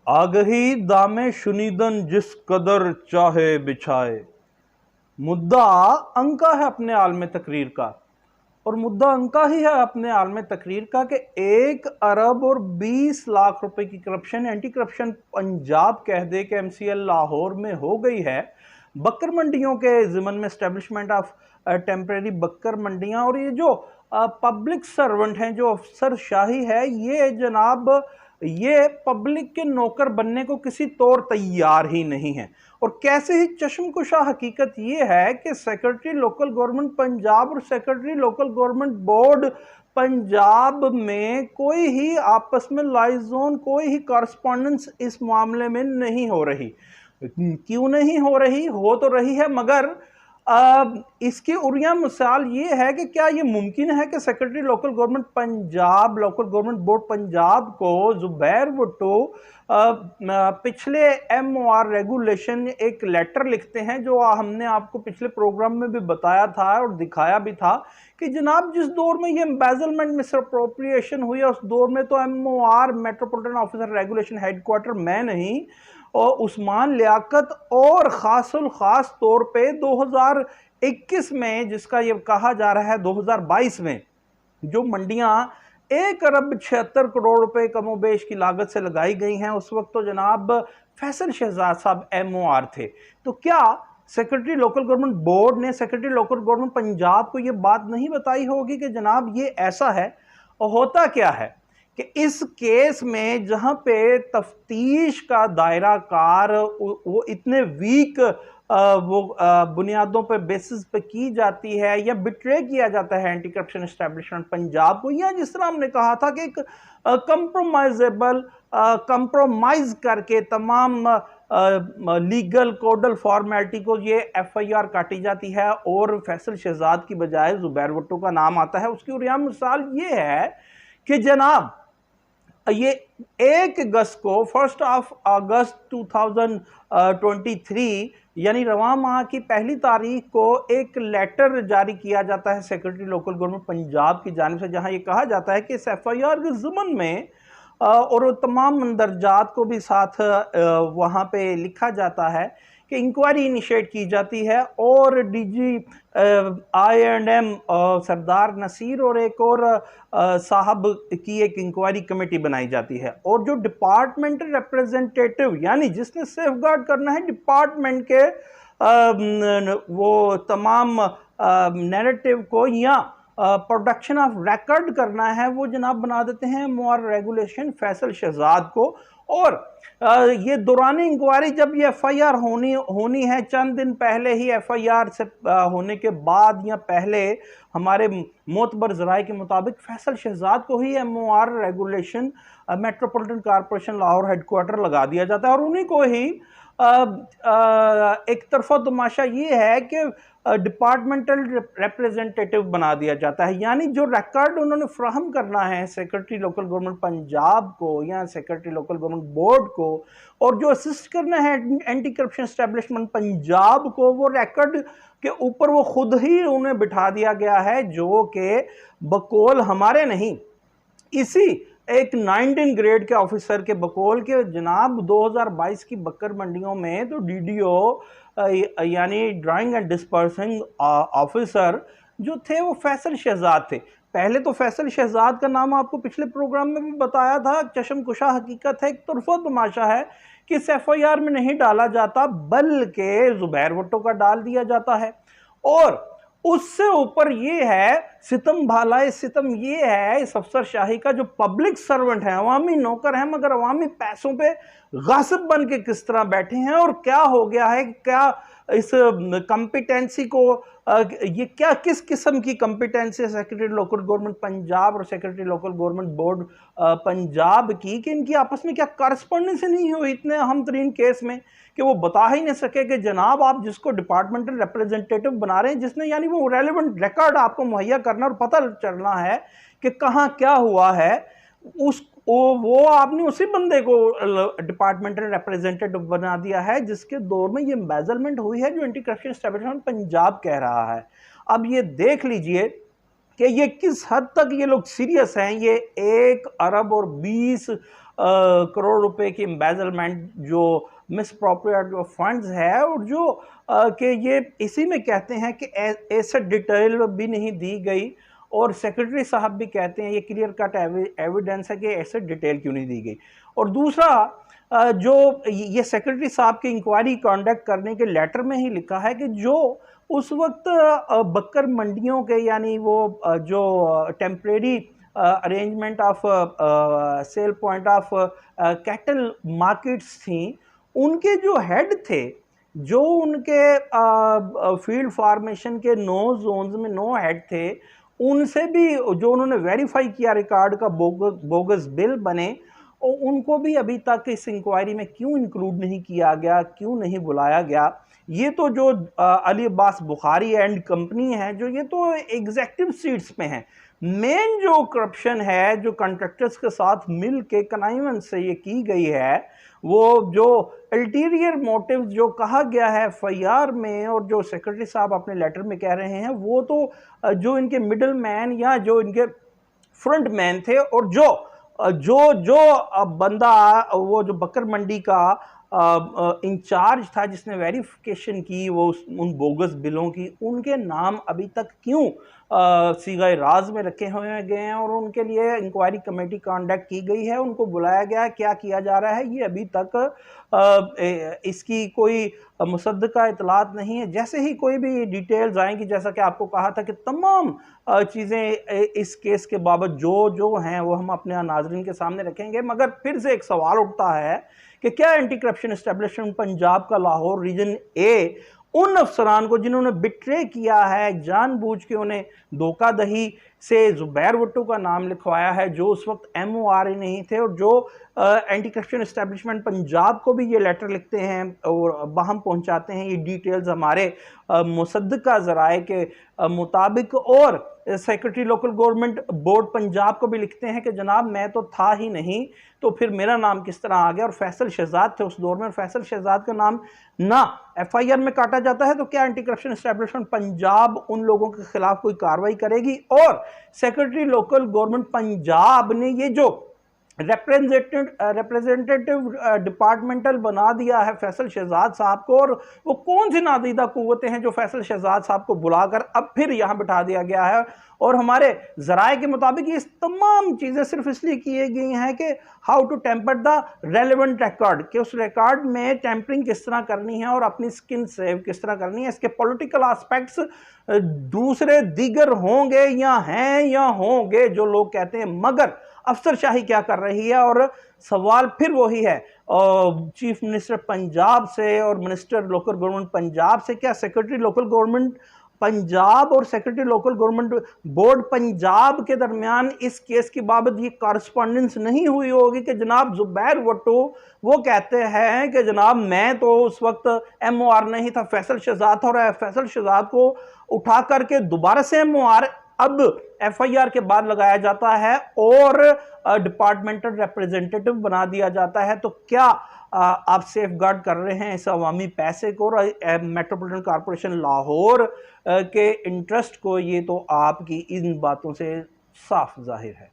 आगही दामे शुनीदन जिस कदर चाहे बिछाए। मुद्दा अंका है अपने आलम तकरीर का, और मुद्दा अंका ही है अपने आलम तकरीर का कि 1 अरब और 20 लाख रुपए की करप्शन एंटी करप्शन पंजाब कह दे कि MCL लाहौर में हो गई है। बकर मंडियों के ज़िमन में एस्टेब्लिशमेंट ऑफ टेम्परेरी बकर मंडियां, और ये जो पब्लिक सर्वेंट हैं, जो अफसरशाही है, ये जनाब ये पब्लिक के नौकर बनने को किसी तौर तैयार ही नहीं है। और कैसे ही चश्मकुशा हकीकत ये है कि सेक्रेटरी लोकल गवर्नमेंट पंजाब और secretary local government board Punjab में कोई ही आपस में लाइजोन, कोई ही कॉरस्पॉन्डेंस इस मामले में नहीं हो रही। क्यों नहीं हो रही? हो तो रही है, मगर इसकी उरिया मिसाल ये है कि क्या ये मुमकिन है कि secretary local government Punjab, local government board Punjab को जुबैर भुट्टो पिछले MOR रेगुलेशन एक लेटर लिखते हैं, जो हमने आपको पिछले प्रोग्राम में भी बताया था और दिखाया भी था कि जनाब जिस दौर में ये एम्बेजलमेंट मिसअप्रोप्रिएशन हुई, उस दौर में तो MOR metropolitan officer regulation headquarter मैं नहीं और उस्मान लियाकत, और खासुल खास तौर पे 2021 में, जिसका ये कहा जा रहा है 2022 में, जो मंडियां 1 अरब 76 करोड़ रुपए कमोबेश की लागत से लगाई गई हैं, उस वक्त तो जनाब फैसल शहजाद साहब MOR थे। तो क्या सेक्रेटरी लोकल गवर्नमेंट बोर्ड ने सेक्रेटरी लोकल गवर्नमेंट पंजाब को यह बात नहीं बताई होगी कि जनाब ये ऐसा है? और होता क्या है कि इस केस में जहां पे तफ्तीश का दायरा कार वो इतने वीक बुनियादों पर बेसिस पे की जाती है या बिट्रे किया जाता है एंटी करप्शन एस्टेब्लिशमेंट पंजाब को, या जिस तरह हमने कहा था कि एक कंप्रोमाइज करके तमाम लीगल कोडल फॉर्मेलिटी को ये FIR काटी जाती है और फैसल शहजाद की बजाय जुबैर भुट्टो का नाम आता है। उसकी उरिया मिसाल ये है कि जनाब ये 1 अगस्त को 1 अगस्त 2023 यानी रवां माह की पहली तारीख को एक लेटर जारी किया जाता है सेक्रेटरी लोकल गवर्नमेंट पंजाब की जानिब से, जहां ये कहा जाता है कि इस FIR के ज़िमन में और तमाम मंदरजात को भी साथ वहां पे लिखा जाता है कि इंक्वायरी इनिशिएट की जाती है और DG I&M सरदार नसीर और एक और साहब की एक इंक्वायरी कमेटी बनाई जाती है, और जो डिपार्टमेंटल रिप्रेजेंटेटिव यानी जिसने सेफगार्ड करना है डिपार्टमेंट के वो तमाम नैरेटिव को या प्रोडक्शन ऑफ रिकॉर्ड करना है, वो जनाब बना देते हैं MOR रेगुलेशन फैसल शहजाद को। और ये दौरानी इंक्वायरी जब ये FIR होनी है, चंद दिन पहले ही FIR से होने के बाद या पहले हमारे मोतबर ज़राए के मुताबिक फैसल शहजाद को ही MOR regulation metropolitan corporation Lahore headquarter लगा दिया जाता है, और उन्हीं को ही एक तरफा तमाशा ये है कि डिपार्टमेंटल रिप्रेजेंटेटिव बना दिया जाता है। यानी जो रिकॉर्ड उन्होंने फ्राहम करना है सेक्रेटरी लोकल गवर्नमेंट पंजाब को या सेक्रेटरी लोकल गवर्नमेंट बोर्ड को, और जो असिस्ट करना है एंटी करप्शन एस्टेब्लिशमेंट पंजाब को, वो रिकॉर्ड के ऊपर वो खुद ही उन्हें बिठा दिया गया है, जो कि बकौल हमारे नहीं, इसी एक 19 ग्रेड के ऑफिसर के बकौल के जनाब 2022 की बकर मंडियों में तो DDO यानी ड्राइंग एंड डिस्पर्सिंग ऑफिसर जो थे वो फैसल शहजाद थे। पहले तो फैसल शहजाद का नाम आपको पिछले प्रोग्राम में भी बताया था। चश्मकुशा हकीकत है, एक तरफा तमाशा है कि इस FIR में नहीं डाला जाता बल्कि जुबैर भुट्टो का डाल दिया जाता है। और उससे ऊपर ये है सितम भालाए सितम, ये है इस अफसरशाही का जो पब्लिक सर्वेंट है, अवामी नौकर है, मगर अवामी पैसों पे गासिब बन के किस तरह बैठे हैं। और क्या हो गया है, क्या इस कॉम्पिटेंसी को ये क्या किस किस्म की competency secretary local government Punjab और secretary local government board Punjab की, कि इनकी आपस में क्या करस्पॉन्डेंस नहीं हुई इतने अहम तरीन केस में कि वो बता ही नहीं सके कि जनाब आप जिसको डिपार्टमेंटल रिप्रेजेंटेटिव बना रहे हैं, जिसने यानी वो रेलेवेंट रिकॉर्ड आपको मुहैया करना और पता चलना है कि कहाँ क्या हुआ है, वो आपने उसी बंदे को डिपार्टमेंटल रिप्रेजेंटेटिव बना दिया है जिसके दौर में ये एम्बेजलमेंट हुई है, जो एंटी करप्शन एस्टेब्लिशमेंट पंजाब कह रहा है। अब ये देख लीजिए कि ये किस हद तक ये लोग सीरियस हैं। ये 1 अरब और 20 करोड़ रुपए की एम्बेजलमेंट, जो मिसअप्रोप्रिएट फंड्स है, और जो कि ये इसी में कहते हैं कि एसेट डिटेल भी नहीं दी गई, और सेक्रेटरी साहब भी कहते हैं ये क्लियर कट एविडेंस है कि एसेट डिटेल क्यों नहीं दी गई। और दूसरा जो ये सेक्रेटरी साहब की इंक्वायरी कंडक्ट करने के लेटर में ही लिखा है कि जो उस वक्त बकर मंडियों के, यानी वो जो temporary arrangement of cell point of cattle markets थी, उनके जो हेड थे, जो उनके फील्ड फार्मेशन के 9 जोन्स में 9 हेड थे, उनसे भी जो उन्होंने वेरीफाई किया रिकॉर्ड का बोगस बिल बने, और उनको भी अभी तक इस इंक्वायरी में क्यों इंक्लूड नहीं किया गया, क्यों नहीं बुलाया गया। ये तो जो अली अब्बास बुखारी एंड कंपनी है, जो ये तो एग्जेक्टिव सीट्स पे हैं। मेन जो करप्शन है, जो कॉन्ट्रैक्टर्स के साथ मिल के कनाइवेंस से ये की गई है, वो जो अल्टीरियर मोटिव जो कहा गया है एफआईआर में, और जो सेक्रेटरी साहब अपने लेटर में कह रहे हैं, वो तो जो इनके मिडल मैन या जो इनके फ्रंट मैन थे, और जो बंदा, वो जो बकर मंडी का इंचार्ज था जिसने वेरिफिकेशन की वो उन बोगस बिलों की, उनके नाम अभी तक क्यों सीगाए राज में रखे हुए गए हैं, और उनके लिए इंक्वायरी कमेटी कंडक्ट की गई है, उनको बुलाया गया है, क्या किया जा रहा है, ये अभी तक इसकी कोई मुसद्दका इतलात नहीं है। जैसे ही कोई भी डिटेल्स आएंगी, जैसा कि आपको कहा था कि तमाम चीज़ें इस केस के बाबत जो हैं वो हम अपने नाज़रीन के सामने रखेंगे, मगर फिर से एक सवाल उठता है कि क्या एंटी करप्शन एस्टेब्लिशमेंट पंजाब का लाहौर रीजन ए उन अफसरान को जिन्होंने बिट्रे किया है, जानबूझ के उन्हें धोखाधड़ी से ज़ुबैर भुट्टो का नाम लिखवाया है, जो उस वक्त MORE नहीं थे, और जो एंटी करप्शन एस्टेब्लिशमेंट पंजाब को भी ये लेटर लिखते हैं और बाहम पहुंचाते हैं ये डिटेल्स हमारे मुसद्दका ज़राए के मुताबिक, और secretary local government board Punjab को भी लिखते हैं कि जनाब मैं तो था ही नहीं, तो फिर मेरा नाम किस तरह आ गया। और फैसल शहजाद थे उस दौर में, फैसल शहजाद का नाम ना FIR में काटा जाता है, तो क्या एंटी करप्शन एस्टेब्लिशमेंट पंजाब उन लोगों के खिलाफ कोई कार्रवाई करेगी? और सेक्रेटरी लोकल गवर्नमेंट पंजाब ने ये जो रिप्रेजेंटेटिव डिपार्टमेंटल बना दिया है फैसल शहजाद साहब को, और वो कौन सी नादीदा कुव्वतें हैं जो फैसल शहजाद साहब को बुलाकर अब फिर यहां बिठा दिया गया है। और हमारे जराए के मुताबिक ये तमाम चीज़ें सिर्फ इसलिए की गई हैं कि how to tamper the relevant record, कि उस रिकॉर्ड में टेम्परिंग किस तरह करनी है और अपनी स्किन सेव किस तरह करनी है। इसके पॉलिटिकल एस्पेक्ट्स दूसरे दीगर होंगे या हैं या होंगे जो लोग कहते हैं, मगर अफसरशाही क्या कर रही है। और सवाल फिर वही है चीफ मिनिस्टर पंजाब से और मिनिस्टर लोकल गवर्नमेंट पंजाब से, क्या सेक्रेटरी लोकल गवर्नमेंट पंजाब और secretary local government board Punjab के दरमियान इस केस की बाबत ये कॉरेस्पॉन्डेंस नहीं हुई होगी कि जनाब ज़ुबैर भुट्टो वो कहते हैं कि जनाब मैं तो उस वक्त MOR नहीं था, फैसल शहजाद था, और फैसल शहजाद को उठा करके दोबारा से MOR अब FIR के बाद लगाया जाता है और डिपार्टमेंटल रिप्रेजेंटेटिव बना दिया जाता है। तो क्या आप सेफ गार्ड कर रहे हैं इस अवामी पैसे को और मेट्रोपॉलिटन कॉरपोरेशन लाहौर के इंटरेस्ट को? ये तो आपकी इन बातों से साफ जाहिर है।